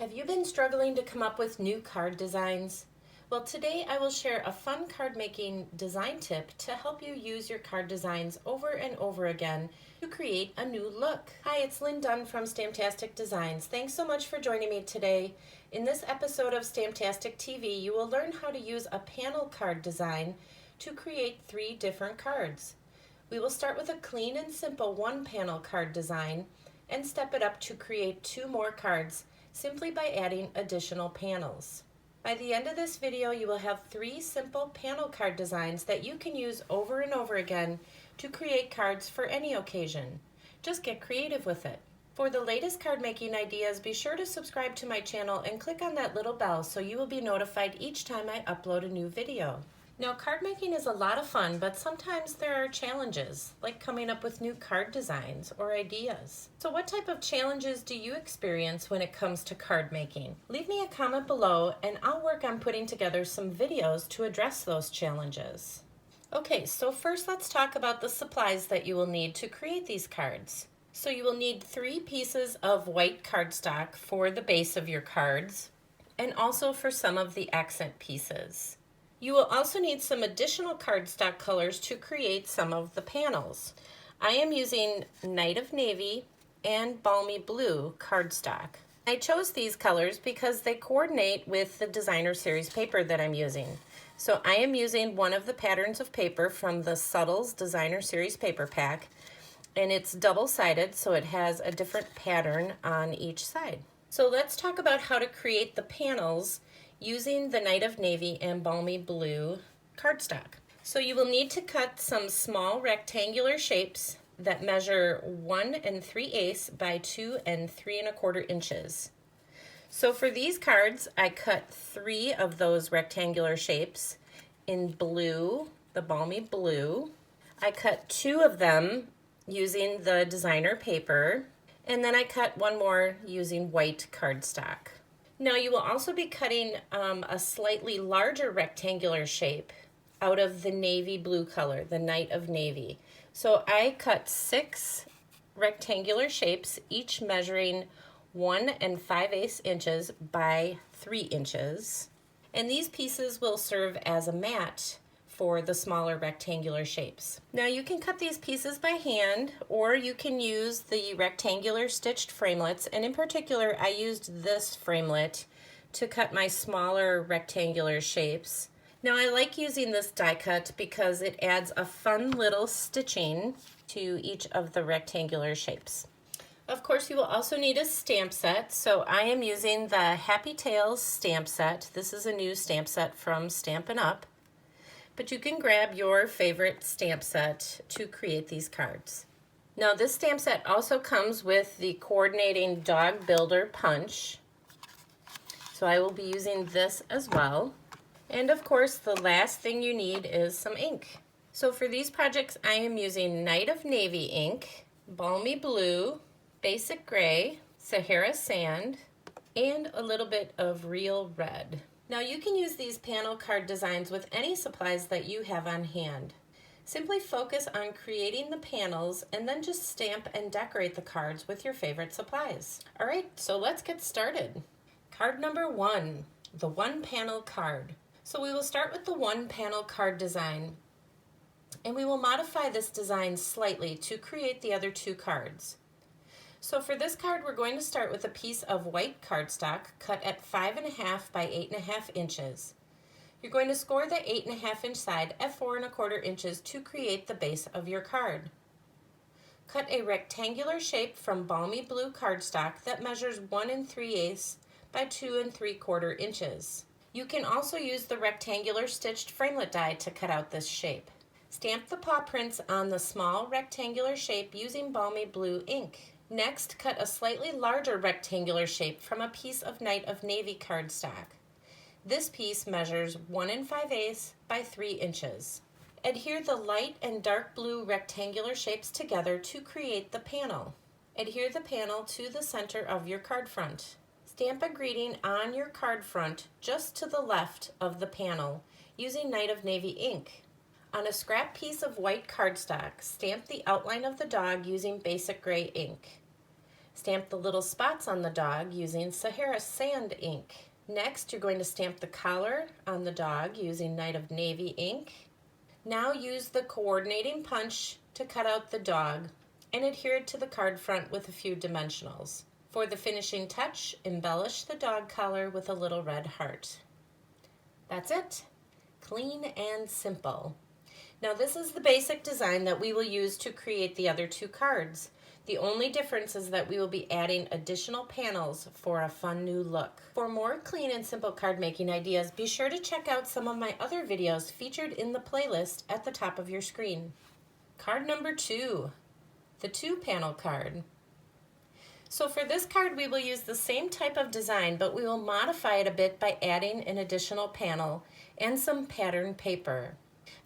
Have you been struggling to come up with new card designs? Well, today I will share a fun card making design tip to help you use your card designs over and over again to create a new look. Hi, it's Lynn Dunn from Stamptastic Designs. Thanks so much for joining me today. In this episode of Stamptastic TV, you will learn how to use a panel card design to create 3 different cards. We will start with a clean and simple one panel card design and step it up to create 2 more cards simply by adding additional panels. By the end of this video, you will have 3 simple panel card designs that you can use over and over again to create cards for any occasion. Just get creative with it. For the latest card making ideas, be sure to subscribe to my channel and click on that little bell so you will be notified each time I upload a new video. Now, card making is a lot of fun, but sometimes there are challenges, like coming up with new card designs or ideas. So what type of challenges do you experience when it comes to card making? Leave me a comment below and I'll work on putting together some videos to address those challenges. Okay, so first let's talk about the supplies that you will need to create these cards. So you will need 3 pieces of white cardstock for the base of your cards and also for some of the accent pieces. You will also need some additional cardstock colors to create some of the panels. I am using Night of Navy and Balmy Blue cardstock. I chose these colors because they coordinate with the designer series paper that I'm using. So I am using one of the patterns of paper from the Subtles designer series paper pack, and it's double-sided, so it has a different pattern on each side. So let's talk about how to create the panels using the Night of Navy and Balmy Blue cardstock. So you will need to cut some small rectangular shapes that measure 1 3/8 by 2 3¼ inches. So for these cards, I cut 3 of those rectangular shapes in blue, the Balmy Blue. I cut 2 of them using the designer paper, and then I cut 1 more using white cardstock. Now you will also be cutting a slightly larger rectangular shape out of the navy blue color, the Night of Navy. So I cut 6 rectangular shapes, each measuring 1 5/8 inches by 3 inches. And these pieces will serve as a mat for the smaller rectangular shapes. Now you can cut these pieces by hand, or you can use the rectangular stitched framelits, and in particular I used this framelit to cut my smaller rectangular shapes. Now I like using this die cut because it adds a fun little stitching to each of the rectangular shapes. Of course, you will also need a stamp set, so I am using the Happy Tales stamp set. This is a new stamp set from Stampin' Up!, but you can grab your favorite stamp set to create these cards. Now this stamp set also comes with the coordinating dog builder punch, so I will be using this as well. And of course the last thing you need is some ink. So for these projects I am using Night of Navy ink, Balmy Blue, Basic Gray, Sahara Sand, and a little bit of Real Red. Now you can use these panel card designs with any supplies that you have on hand. Simply focus on creating the panels and then just stamp and decorate the cards with your favorite supplies. All right, so let's get started. Card number 1, the one panel card. So we will start with the one panel card design, and we will modify this design slightly to create the other 2 cards. So for this card, we're going to start with a piece of white cardstock cut at 5½ by 8½ inches. You're going to score the 8½ inch side at 4¼ inches to create the base of your card. Cut a rectangular shape from Balmy Blue cardstock that measures 1 3/8 by 2 3/4 inches. You can also use the rectangular stitched framelit die to cut out this shape. Stamp the paw prints on the small rectangular shape using Balmy Blue ink. Next, cut a slightly larger rectangular shape from a piece of Night of Navy cardstock. This piece measures 1 5/8 by 3 inches. Adhere the light and dark blue rectangular shapes together to create the panel. Adhere the panel to the center of your card front. Stamp a greeting on your card front just to the left of the panel using Night of Navy ink. On a scrap piece of white cardstock, stamp the outline of the dog using Basic Gray ink. Stamp the little spots on the dog using Sahara Sand ink. Next, you're going to stamp the collar on the dog using Night of Navy ink. Now use the coordinating punch to cut out the dog and adhere it to the card front with a few dimensionals. For the finishing touch, embellish the dog collar with a little red heart. That's it. Clean and simple. Now this is the basic design that we will use to create the other two cards. The only difference is that we will be adding additional panels for a fun new look. For more clean and simple card making ideas, be sure to check out some of my other videos featured in the playlist at the top of your screen. Card number 2, the 2-panel card. So for this card we will use the same type of design, but we will modify it a bit by adding an additional panel and some pattern paper.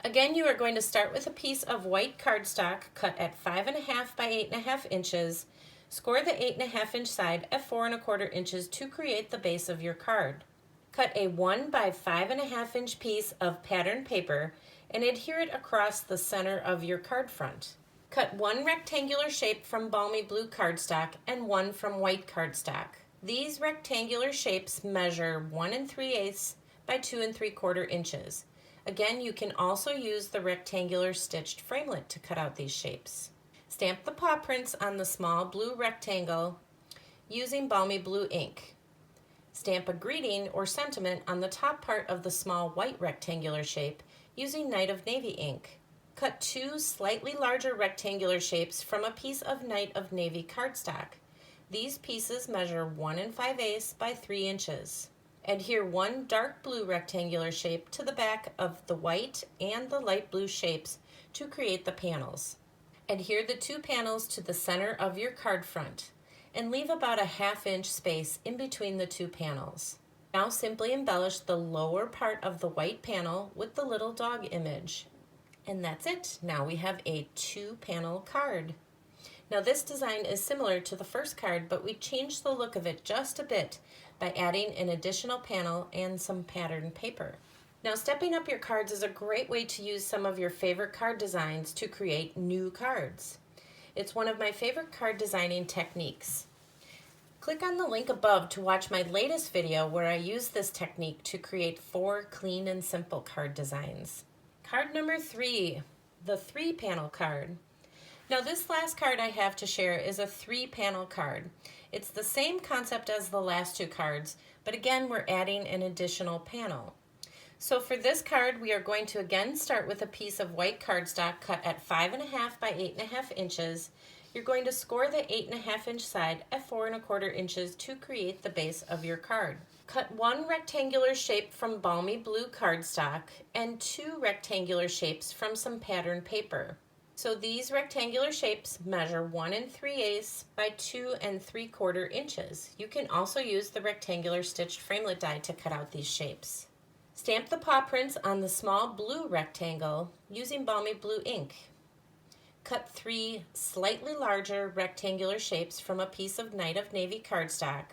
Again, you are going to start with a piece of white cardstock cut at 5.5 by 8.5 inches. Score the 8.5 inch side at 4 1/4 inches to create the base of your card. Cut a 1 by 5.5 inch piece of pattern paper and adhere it across the center of your card front. Cut one rectangular shape from balmy blue cardstock and one from white cardstock. These rectangular shapes measure 1 3/8 by 2 3/4 inches. Again, you can also use the rectangular stitched framelit to cut out these shapes. Stamp the paw prints on the small blue rectangle using balmy blue ink. Stamp a greeting or sentiment on the top part of the small white rectangular shape using Night of Navy ink. Cut 2 slightly larger rectangular shapes from a piece of Night of Navy cardstock. These pieces measure 1 5/8 by 3 inches. Adhere one dark blue rectangular shape to the back of the white and the light blue shapes to create the panels. Adhere the 2 panels to the center of your card front and leave about a 1/2 inch space in between the 2 panels. Now simply embellish the lower part of the white panel with the little dog image. And that's it. Now we have a 2-panel card. Now this design is similar to the first card, but we changed the look of it just a bit by adding an additional panel and some pattern paper. Now stepping up your cards is a great way to use some of your favorite card designs to create new cards. It's one of my favorite card designing techniques. Click on the link above to watch my latest video where I use this technique to create 4 clean and simple card designs. Card number 3, the 3-panel card. Now this last card I have to share is a 3-panel card. It's the same concept as the last 2 cards, but again we're adding an additional panel. So for this card we are going to again start with a piece of white cardstock cut at 5.5 by 8.5 inches. You're going to score the 8.5 inch side at 4 1/4 inches to create the base of your card. Cut 1 rectangular shape from balmy blue cardstock and 2 rectangular shapes from some pattern paper. So these rectangular shapes measure 1 3/8 by 2 3/4 inches. You can also use the rectangular stitched framelit die to cut out these shapes. Stamp the paw prints on the small blue rectangle using balmy blue ink. Cut 3 slightly larger rectangular shapes from a piece of Night of Navy cardstock,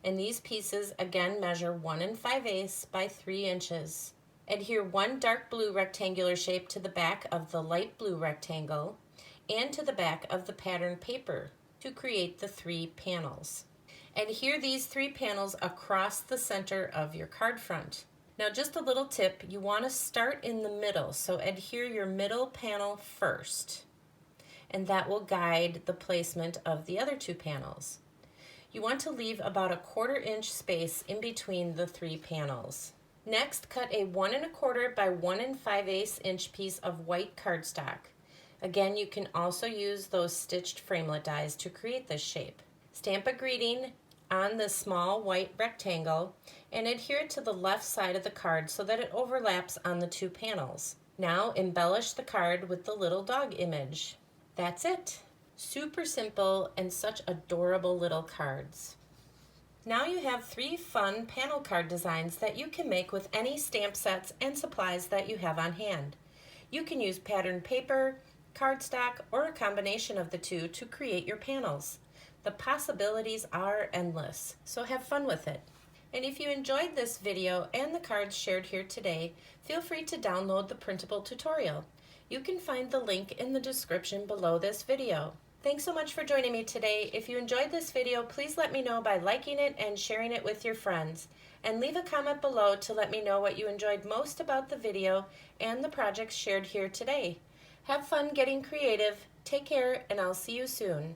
and these pieces again measure 1 5/8 by 3 inches. Adhere 1 dark blue rectangular shape to the back of the light blue rectangle and to the back of the pattern paper to create the 3 panels. Adhere these 3 panels across the center of your card front. Now just a little tip, you want to start in the middle, so adhere your middle panel first, and that will guide the placement of the other 2 panels. You want to leave about a 1/4 inch space in between the 3 panels. Next, cut a 1 1/4 by 1 5/8 inch piece of white cardstock. Again, you can also use those stitched framelit dies to create this shape. Stamp a greeting on the small white rectangle and adhere it to the left side of the card so that it overlaps on the 2 panels. Now embellish the card with the little dog image. That's it. Super simple and such adorable little cards. Now you have 3 fun panel card designs that you can make with any stamp sets and supplies that you have on hand. You can use pattern paper, cardstock, or a combination of the 2 to create your panels. The possibilities are endless, so have fun with it. And if you enjoyed this video and the cards shared here today, feel free to download the printable tutorial. You can find the link in the description below this video. Thanks so much for joining me today. If you enjoyed this video, please let me know by liking it and sharing it with your friends. And leave a comment below to let me know what you enjoyed most about the video and the projects shared here today. Have fun getting creative. Take care, and I'll see you soon.